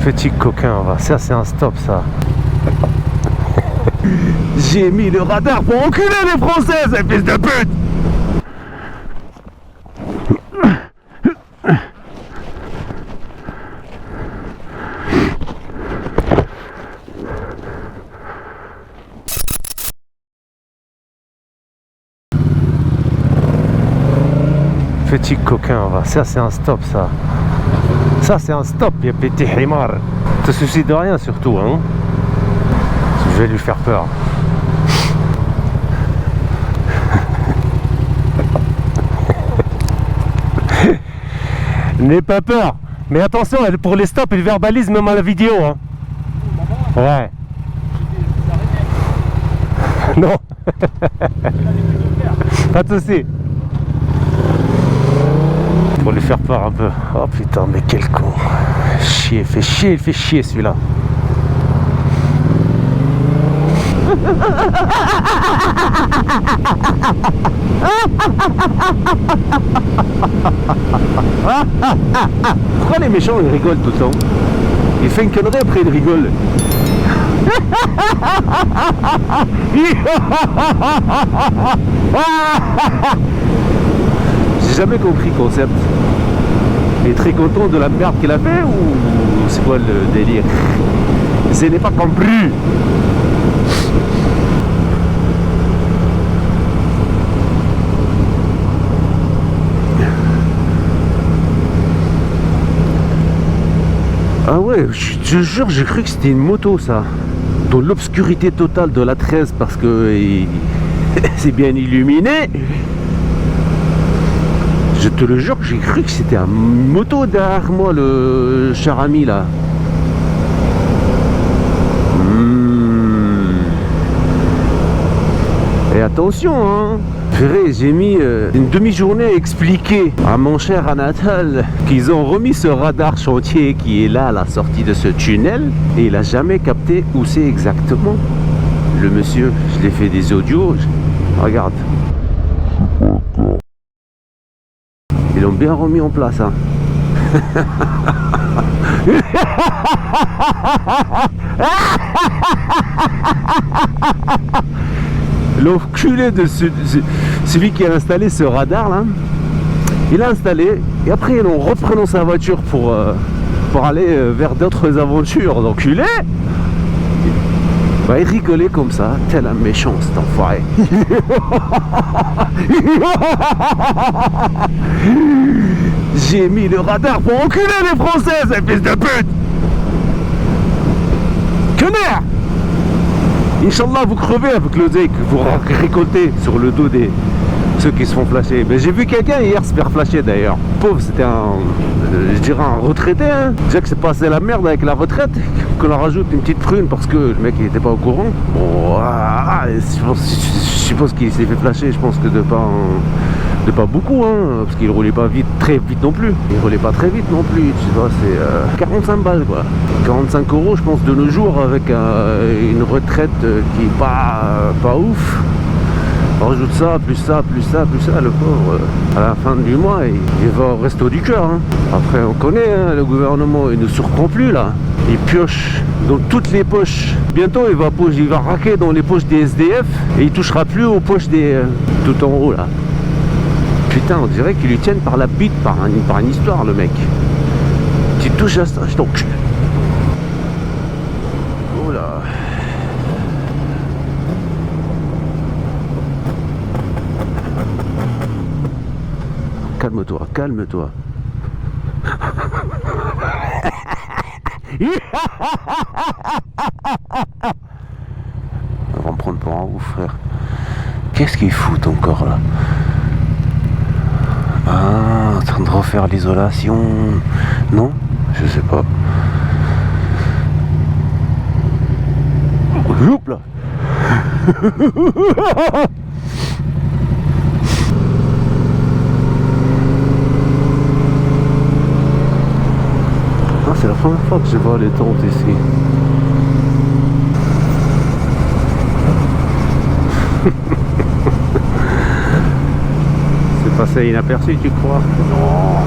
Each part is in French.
Petit coquin, va. Ça c'est un stop ça. J'ai mis le radar pour enculer les Françaises, espèce de pute. Petit coquin, va. Ça c'est un stop ça. Ça c'est un stop, ya petit himar. Te soucie de rien surtout, hein. Je vais lui faire peur. N'aie pas peur. Mais attention, pour les stops, il verbalise même à la vidéo, hein. Ouais. Non. Pas de soucis. Pour lui faire peur un peu. Oh putain, mais quel con. Chier, il fait chier celui-là. Pourquoi les méchants ils rigolent tout le temps? Il fait une connerie après il rigole. J'ai jamais compris le concept. Il est très content de la merde qu'il a fait ou c'est quoi le délire? Je n'ai pas compris. Ah ouais, je te jure, j'ai cru que c'était une moto ça. Dans l'obscurité totale de la 13 parce que c'est bien illuminé. Je te le jure que j'ai cru que c'était une moto derrière moi, le cher ami là. Et attention, hein. Purée, j'ai mis une demi-journée à expliquer à mon cher Anatole qu'ils ont remis ce radar chantier qui est là à la sortie de ce tunnel et il a jamais capté où c'est exactement. Le monsieur, je l'ai fait des audios, regarde. Ils l'ont bien remis en place, hein. L'enculé de celui qui a installé ce radar là, il a installé et après ils ont reprenant sa voiture pour aller vers d'autres aventures. L'enculé, bah, il rigolait comme ça, tel un méchant cet enfoiré. J'ai mis le radar pour enculer les Françaises, espèce de pute. Connard. Inch'Allah, vous crevez avec le zé que vous récoltez sur le dos des ceux qui se font flasher. Mais j'ai vu quelqu'un hier se faire flasher d'ailleurs. Pauvre, c'était je dirais un retraité. Hein. Déjà que c'est passé la merde avec la retraite, qu'on leur rajoute une petite prune parce que le mec il était pas au courant. Bon, je suppose qu'il s'est fait flasher. Je pense que de pas beaucoup, hein, parce qu'il roulait pas très vite non plus. Il roulait pas très vite non plus, tu vois, c'est 45 balles quoi. 45 € je pense de nos jours avec une retraite qui est pas ouf. On rajoute ça, plus ça, plus ça, plus ça, le pauvre, à la fin du mois, il va au resto du cœur. Hein. Après on connaît, hein, le gouvernement, il ne surprend plus là. Il pioche dans toutes les poches. Bientôt il va raquer dans les poches des SDF et il touchera plus aux poches des tout en haut là. Putain, on dirait qu'ils lui tiennent par la bite, par une histoire, le mec. Tu touches à ça, je t'encule. Oh là. Calme-toi, calme-toi. On va me prendre pour un ouf, frère. Qu'est-ce qu'il fout encore là? Ah, en train de refaire l'isolation. Non, je sais pas. Hop là. Ah, c'est la première fois que je vois les tentes ici. C'est passé inaperçu, tu crois? Non.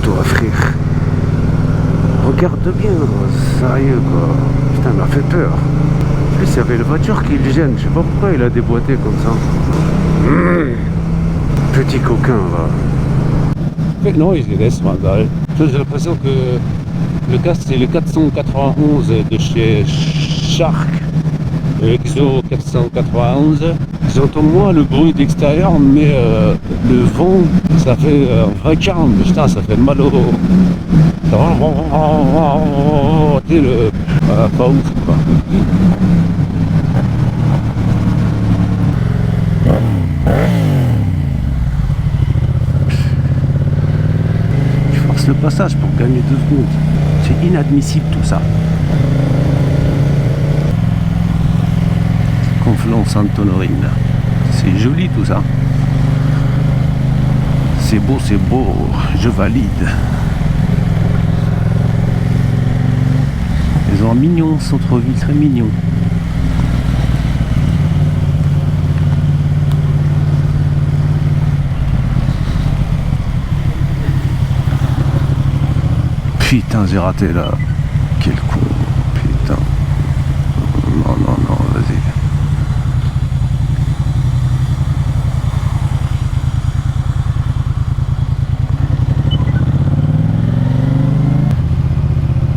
toi frère. Regarde bien, sérieux quoi. Putain, il m'a fait peur. En plus, il y avait la voiture qui le gêne. Je sais pas pourquoi il a déboîté comme ça. Petit coquin, va. Non, il les laisse, j'ai l'impression que le casque, c'est le 491 de chez Shark. Le XO 491. J'entends moins le bruit d'extérieur, mais le vent, ça fait un vrai calme. Putain, ça fait mal au... Tu sais, pas ouf, quoi. Tu forces le passage pour gagner 2 secondes. C'est inadmissible tout ça. Conflans-Sainte-Honorine. C'est joli tout ça. C'est beau, je valide. Ils ont un mignon centre-ville, très mignon. Putain, j'ai raté là. Quel con. Putain. Non, vas-y.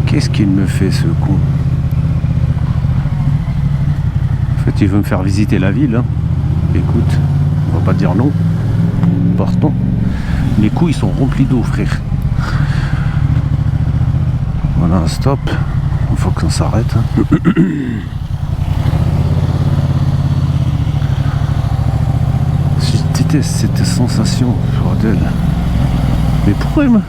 Qu'est-ce qu'il me fait ce con? En fait, il veut me faire visiter la ville. Hein. Écoute, on va pas dire non. Partons. Les coups, ils sont remplis d'eau, frère. Voilà un stop. Il faut qu'on s'arrête. Hein. Je déteste cette sensation, bordel. Mais pourquoi moi?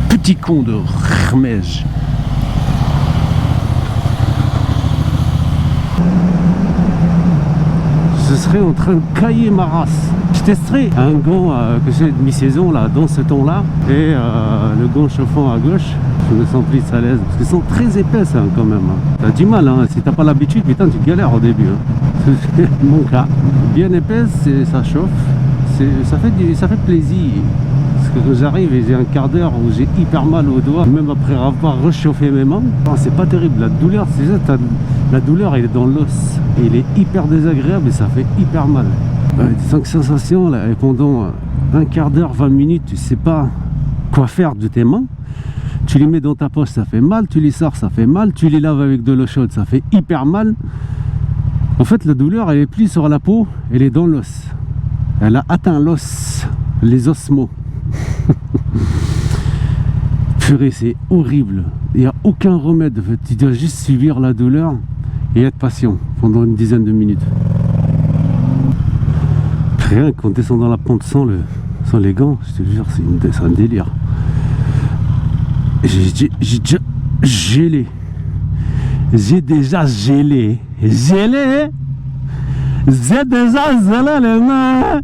Petit con de Hermège. Je serais en train de cailler ma race. Je testerai un gant que j'ai de mi-saison là, dans ce ton-là, et le gant chauffant à gauche. Je me sens plus à l'aise parce qu'ils sont très épaisses hein, quand même. T'as du mal, hein. Si t'as pas l'habitude, putain, tu galères au début. Hein. C'est mon cas. Bien épaisse, ça chauffe, ça fait plaisir. Parce que j'arrive et j'ai un quart d'heure où j'ai hyper mal aux doigts, même après avoir réchauffé mes mains. C'est pas terrible, la douleur, c'est ça, la douleur elle est dans l'os. Et il est hyper désagréable et ça fait hyper mal. 5 sensations là, et pendant un quart d'heure, 20 minutes, tu sais pas quoi faire de tes mains. Tu les mets dans ta poche, ça fait mal, tu les sors, ça fait mal, tu les laves avec de l'eau chaude, ça fait hyper mal. En fait, la douleur, elle est plus sur la peau, elle est dans l'os. Elle a atteint l'os, les osmos. Purée, c'est horrible. Il n'y a aucun remède. En fait. Tu dois juste subir la douleur et être patient pendant une dizaine de minutes. Rien qu'en descendant la pente sans les gants, je te jure, c'est un délire. J'ai déjà gelé. J'ai déjà gelé. Gelé. J'ai déjà gelé les mains.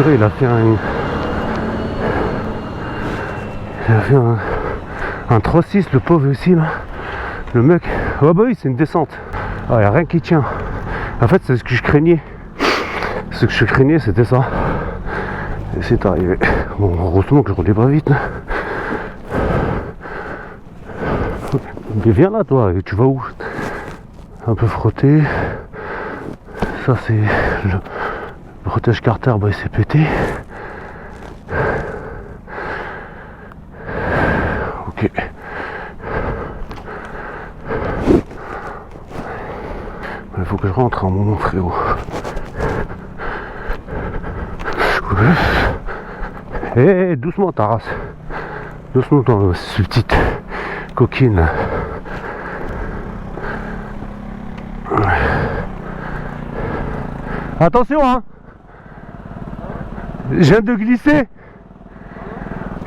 Il a fait un 3-6, le pauvre aussi là. Le mec, oh bah oui, c'est une descente. Ah, y a rien qui tient. En fait, c'est ce que je craignais. Ce que je craignais, c'était ça. Et c'est arrivé. Bon, heureusement que je roulais pas vite. Mais viens là, toi, tu vas où? Un peu frotter. Ça, c'est le protège carter, bah il s'est pété. Ok. Il faut que je rentre un moment, frérot. Eh, doucement ta race. Doucement ton petite coquine. Attention hein. Je viens de glisser.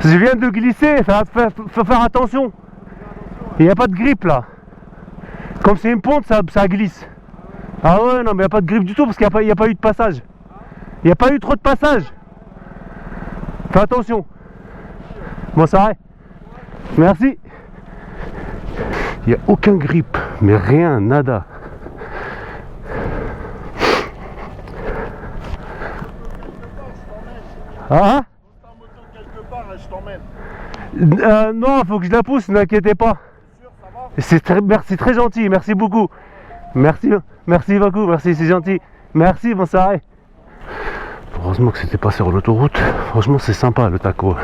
Je viens de glisser, faut faire attention. Il n'y a pas de grippe là. Comme c'est une pente, ça glisse. Ah ouais, non mais il n'y a pas de grippe du tout parce qu'il n'y a pas eu de passage. Il n'y a pas eu trop de passage. Fais attention. Bon, ça va. Merci. Il n'y a aucun grippe. Mais rien, nada. Ah? Non, faut que je la pousse, n'inquiétez pas. Merci, très gentil, merci beaucoup. Merci beaucoup, merci, c'est gentil. Merci, bonne soirée. Heureusement que c'était pas sur l'autoroute. Franchement, c'est sympa le taco.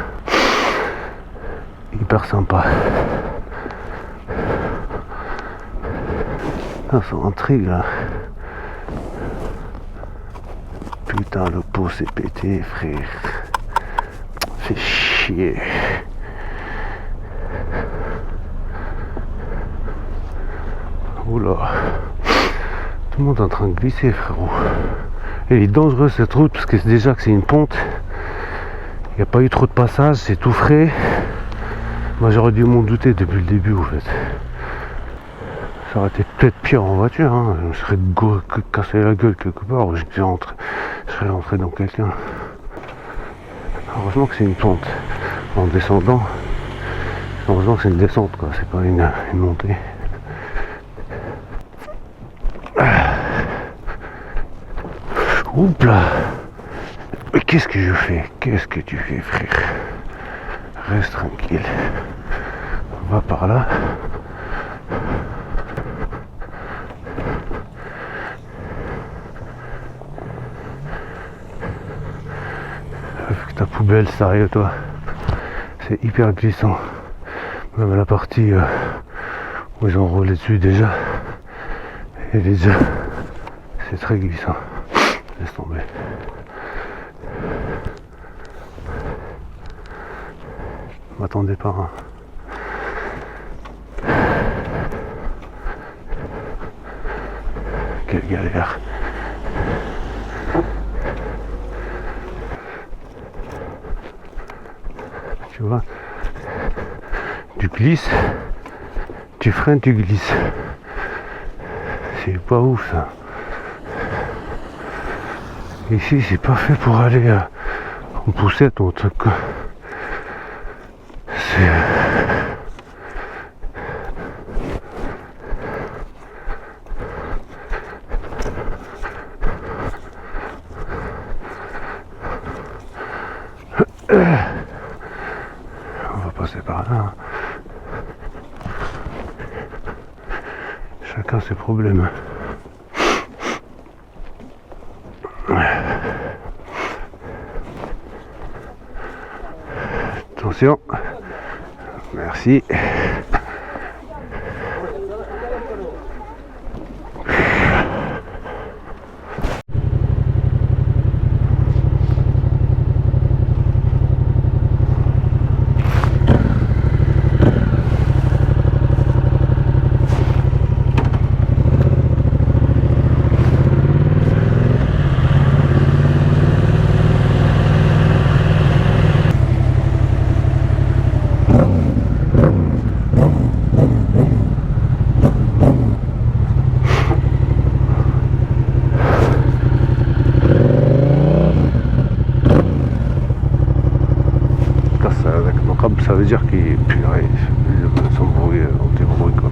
Hyper sympa. Ah, ça intrigue là. Putain, le pot s'est pété, frère. Fait chier. Oula. Tout le monde est en train de glisser, frérot. Elle est dangereuse cette route parce que déjà que c'est une ponte. Il n'y a pas eu trop de passage, c'est tout frais. Moi j'aurais dû m'en douter depuis le début en fait. Ça aurait été peut-être pire en voiture, hein. Je me serais cassé la gueule quelque part, ou je serais rentré dans quelqu'un. Heureusement que c'est une pente. En descendant, heureusement que c'est une descente quoi, c'est pas une montée. Oups là. Mais qu'est-ce que je fais? Qu'est-ce que tu fais, frère? Reste tranquille. On va par là. Avec ta poubelle, sérieux toi. C'est hyper glissant. Même la partie où ils ont roulé dessus déjà. Et déjà, c'est très glissant. Laisse tomber. M'attendez pas. Hein. Quelle galère. Tu vois, tu glisses, tu freines, tu glisses. C'est pas ouf ça. Ici, c'est pas fait pour aller en poussette ou en truc. C'est... On va passer par là. Chacun ses problèmes. Attention. Merci. Ça veut dire qu'il purée, il s'embrouille, on débrouille quoi.